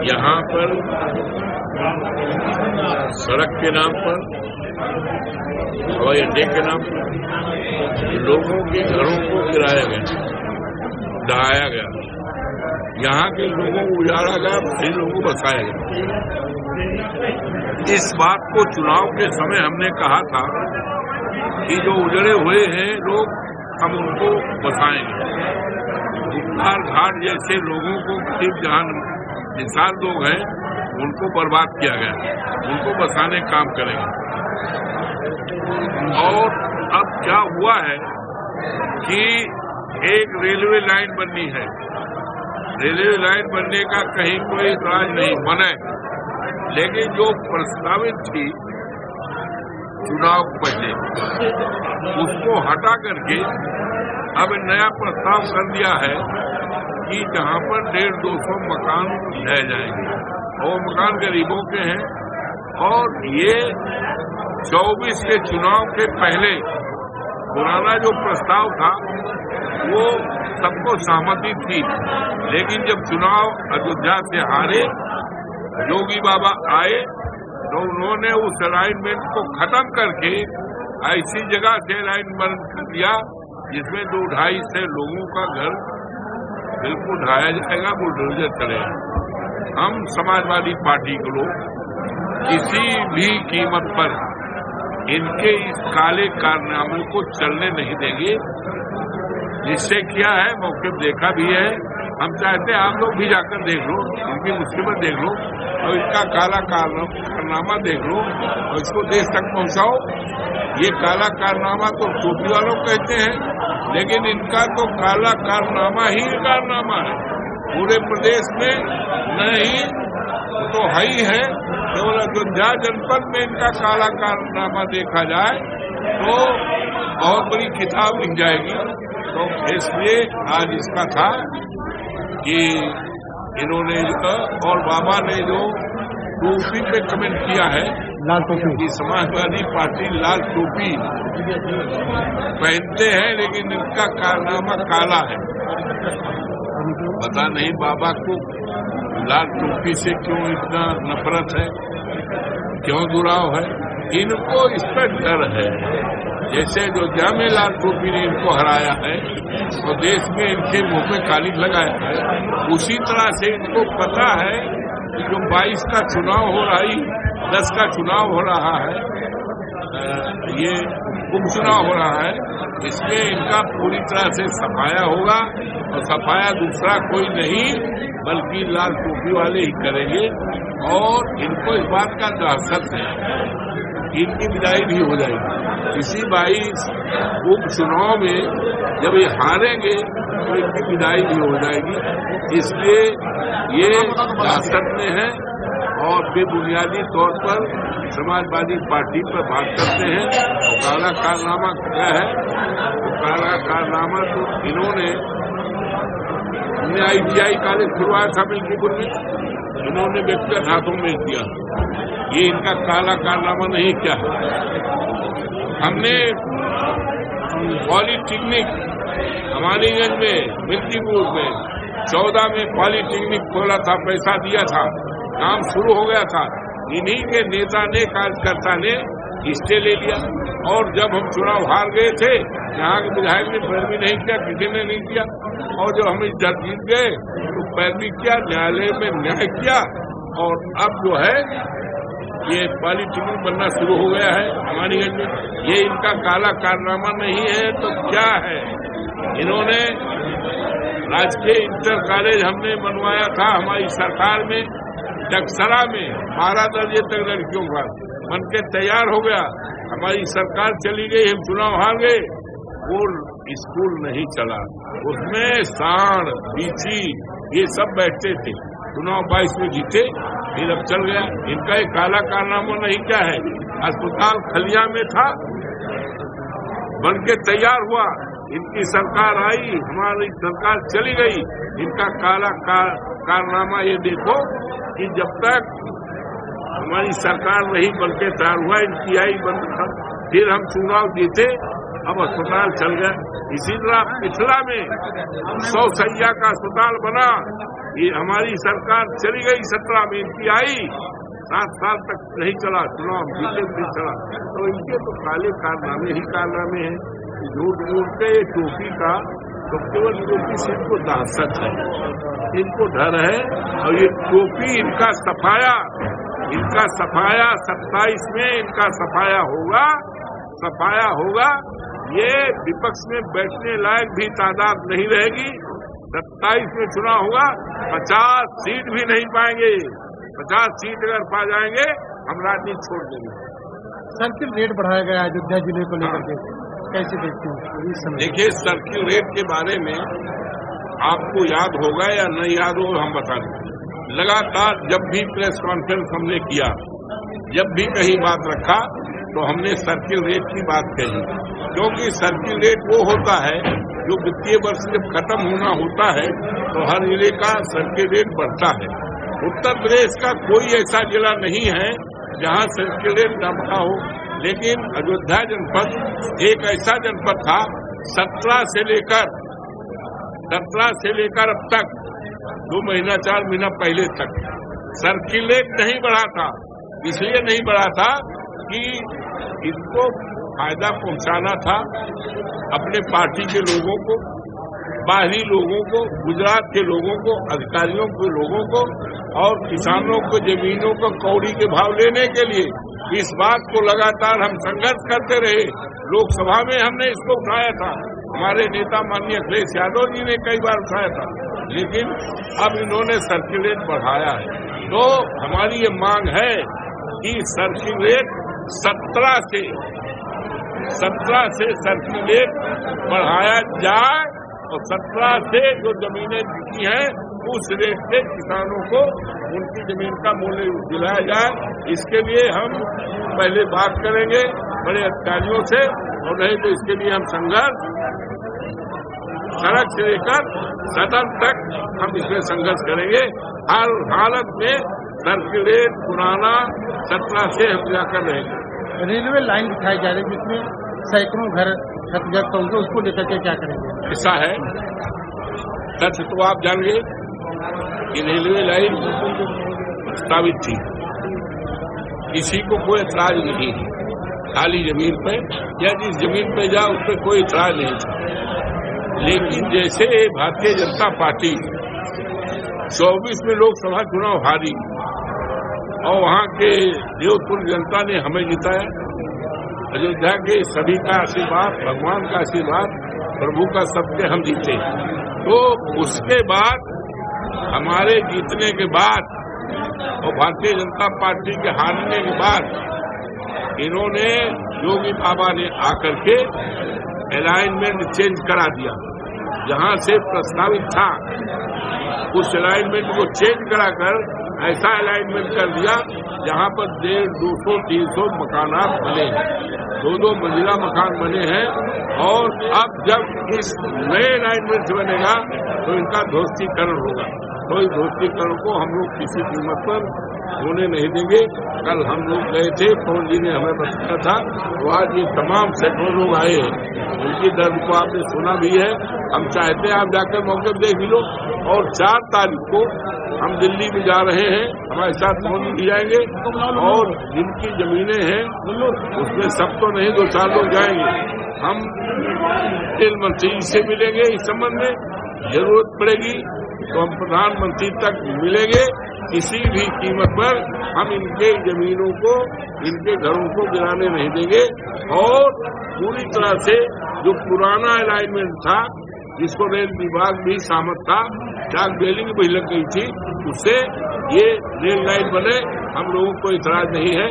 यहाँ पर सड़क के नाम पर, हवाई अड्डे के नाम पर लोगों के घरों को गिराया गया, ढहाया गया, यहाँ के लोगों को उजाड़ा गया, फिर लोगों को बसाया गया। इस बात को चुनाव के समय हमने कहा था कि जो उजड़े हुए हैं लोग, हम उनको बसाएंगे। उपकार घाट जैसे लोगों को करीब जहां मिसाल लोग हैं उनको बर्बाद किया गया, उनको बसाने काम करेंगे। और अब क्या हुआ है कि एक रेलवे लाइन बननी है, रेलवे लाइन बनने का कहीं कोई इतराज नहीं बने, लेकिन जो प्रस्तावित थी चुनाव पहले उसको हटा करके अब नया प्रस्ताव कर दिया है कि जहां पर 150-200 मकान रह जाएंगे और मकान गरीबों के हैं। और ये 24 के चुनाव के पहले पुराना जो प्रस्ताव था वो सबको सहमति थी, लेकिन जब चुनाव अयोध्या से हारे, योगी बाबा आए तो उन्होंने उस अलाइनमेंट को खत्म करके ऐसी जगह से अलाइनमेंट कर दिया जिसमें 2-2.5 लोगों का घर बिल्कुल ढाया जाएगा, बुलडोजर चलेगा। हम समाजवादी पार्टी के लोग किसी भी कीमत पर इनके इस काले कारनामे को चलने नहीं देंगे। निश्चय किया है, मौके पर देखा भी है। हम चाहते हैं आप लोग भी जाकर देख लो, इनकी मुसीबत देख लो और इनका काला कारनामा देख लो और इसको देश तक पहुंचाओ। ये काला कारनामा तो टोपी वालों कहते हैं, लेकिन इनका तो काला कारनामा ही कारनामा है। पूरे प्रदेश में नहीं तो है ही है, केवल अयोध्या जनपद में इनका काला कारनामा देखा जाए तो बहुत बड़ी किताब लिख जाएगी। तो इसलिए आज इसका था कि इन्होंने और बाबा ने जो टोपी पे कमेंट किया है, लाल टोपी की समाजवादी पार्टी लाल टोपी पहनते हैं, लेकिन इनका कारनामा काला है। पता नहीं बाबा को लाल टोपी से क्यों इतना नफरत है, क्यों जुड़ाव है। इनको इस पर डर है, जैसे अयोध्या में लाल टोपी ने इनको हराया है और देश में इनके मुंह में कालिक लगाया है, उसी तरह से इनको पता है कि जो 22 का चुनाव हो रहा है, 10 का चुनाव हो रहा है, ये उपचुनाव हो रहा है, इसमें इनका पूरी तरह से सफाया होगा। और सफाया दूसरा कोई नहीं बल्कि लाल टोपी वाले ही करेंगे। और इनको इस बात का दहशत है, इनकी विदाई भी हो जाएगी। इसी 22 उपचुनाव में जब ये हारेंगे तो इनकी विदाई भी हो जाएगी। इसलिए ये दहशत में है और बेबुनियादी तौर पर समाजवादी पार्टी पर बात करते हैं। तो काला कारनामा क्या है? तो काला कारनामा तो इन्होंने ITI कॉलेज खुलवाया था मिल्कीपुर में, इन्होंने व्यक्तिगत हाथों में दिया। ये इनका काला कारनामा नहीं क्या है? हमने पॉलिटेक्निक हमारीगंज में, मिल्कीपुर में 14 में पॉलिटेक्निक खोला था, पैसा दिया था, काम शुरू हो गया था। इन्हीं के नेता ने, कार्यकर्ता ने स्टे ले लिया। और जब हम चुनाव हार गए थे, यहाँ के विधायक ने पैरवी नहीं किया, किसी ने नहीं किया। और जब हम इधर जीत गए तो पैरवी किया, न्यायालय में न्याय किया। और अब जो है ये पॉलिटेक्निक बनना शुरू हो गया है हमारीगंज में। ये इनका काला कारनामा नहीं है तो क्या है? इन्होंने राजकीय इंटर कॉलेज हमने बनवाया था हमारी सरकार में, डगसरा में 12 दर्जे तक लड़कियों का बन के तैयार हो गया। हमारी सरकार चली गई, हम चुनाव हार गए, वो स्कूल नहीं चला। उसमें सांड, बीची ये सब बैठते थे। चुनाव 22 में जीते, फिर अब चल गया। इनका एक काला कारनामा नहीं क्या है? अस्पताल खलिया में था, बन के तैयार हुआ, इनकी सरकार आई, हमारी सरकार चली गई। इनका काला कारनामा ये देखो कि जब तक हमारी सरकार नहीं बन के तैयार हुआ, इनकी आई बंद था। फिर हम चुनाव जीते, अब अस्पताल चल गया। इसी तरह पिछला में 100 सैया का अस्पताल बना, ये हमारी सरकार चली गई 17 में, इनकी आई 7 साल तक नहीं चला, चुनाव जीते भी चला। तो इनके तो काले कारनामे ही कारनामे हैं। झूठ मूठ के टोपी का तो केवल टोपी से इनको दहशत है, इनको डर है। और ये टोपी इनका सफाया 27 में इनका सफाया होगा। ये विपक्ष में बैठने लायक भी तादाद नहीं रहेगी। 27 में चुनाव होगा, 50 सीट भी नहीं पाएंगे। 50 सीट अगर पा जाएंगे हम राजनीति छोड़ देंगे। सर्किल रेट बढ़ाया गया अयोध्या जिले को लेकर के, कैसे देखते हैं इस समय? देखिए, सर्किल रेट के बारे में आपको याद होगा या नहीं याद हो हम बता दें। लगातार जब भी प्रेस कॉन्फ्रेंस हमने किया, जब भी कहीं बात रखा तो हमने सर्किल रेट की बात कही, क्योंकि सर्किल रेट वो होता है जो वित्तीय वर्ष जब खत्म होना होता है तो हर जिले का सर्किल रेट बढ़ता है। उत्तर प्रदेश का कोई ऐसा जिला नहीं है जहां सर्किल रेट न बढ़ा हो, लेकिन अयोध्या जनपद एक ऐसा जनपद था 17 से लेकर अब तक 2 महीना 4 महीना पहले तक सर्किल रेट नहीं बढ़ा था। इसलिए नहीं बढ़ा था कि इसको फायदा पहुंचाना था अपने पार्टी के लोगों को, बाहरी लोगों को, गुजरात के लोगों को, अधिकारियों के लोगों को और किसानों को जमीनों को कौड़ी के भाव लेने के लिए। इस बात को लगातार हम संघर्ष करते रहे। लोकसभा में हमने इसको उठाया था, हमारे नेता माननीय अखिलेश यादव जी ने कई बार उठाया था, लेकिन अब इन्होंने सर्किल रेट बढ़ाया है। तो हमारी ये मांग है कि सर्किल रेट 17 से सर्किल रेट बढ़ाया जाए और 17 से जो जमीनें बिकी हैं उस रेट से किसानों को उनकी जमीन का मूल्य दिलाया जाए। इसके लिए हम पहले बात करेंगे बड़े अधिकारियों से, और नहीं तो इसके लिए हम संघर्ष सड़क से लेकर सदन तक हम इसमें संघर्ष करेंगे। हर हालत में सर्किल रेट पुराना 17 से हम जाकर रहेंगे। रेलवे लाइन दिखाई जा रही है जिसमें सैकड़ों घर क्षतिग्रस्त होंगे, उसको लेकर के क्या करेंगे? ऐसा है, सच तो आप जानिए कि रेलवे लाइन प्रस्तावित थी, किसी को कोई ऐतराज नहीं है। खाली जमीन पे या जिस जमीन पे जा उस पर कोई ऐतराज नहीं था। लेकिन जैसे भारतीय जनता पार्टी 24 में लोकसभा चुनाव हारी और वहां के देवपुर जनता ने हमें जिताया, अयोध्या के सभी का आशीर्वाद, भगवान का आशीर्वाद, प्रभु का सबके हम जीते। तो उसके बाद हमारे जीतने के बाद और भारतीय जनता पार्टी के हारने के बाद इन्होंने योगी बाबा ने आकर के अलाइनमेंट चेंज करा दिया। जहां से प्रस्तावित था उस अलाइनमेंट को चेंज कराकर ऐसा अलाइनमेंट कर दिया जहां पर 150, 200, 300 मकानात बने हैं, 2-2 मंजिला मकान बने हैं। और अब जब इस नए अलाइनमेंट से बनेगा तो इनका ध्वस्तीकरण होगा। तो इस ध्वस्तीकरण को हम लोग किसी कीमत पर होने नहीं देंगे। कल हम लोग गए थे, पवन जी ने हमें बताया था, तो आज ये तमाम सैकड़ों लोग आए हैं, उनकी दर्द को आपने सुना भी है। हम चाहते हैं आप जाकर मौके पर देख लो। और 4 तारीख को हम दिल्ली में जा रहे हैं, हमारे साथ पवन जी जाएंगे और जिनकी जमीनें हैं उसमें सब तो नहीं 2-4 लोग जाएंगे। हम तेल मंत्री से मिलेंगे, इस संबंध में जरूरत पड़ेगी तो हम प्रधानमंत्री तक मिलेंगे। किसी भी कीमत पर हम इनके जमीनों को, इनके घरों को गिराने नहीं देंगे। और पूरी तरह से जो पुराना अलाइनमेंट था जिसको रेल विभाग भी सहमत था, चाक बेलिंग भी लग गई थी, उससे ये रेल लाइन बने, हम लोगों को इतराज नहीं है।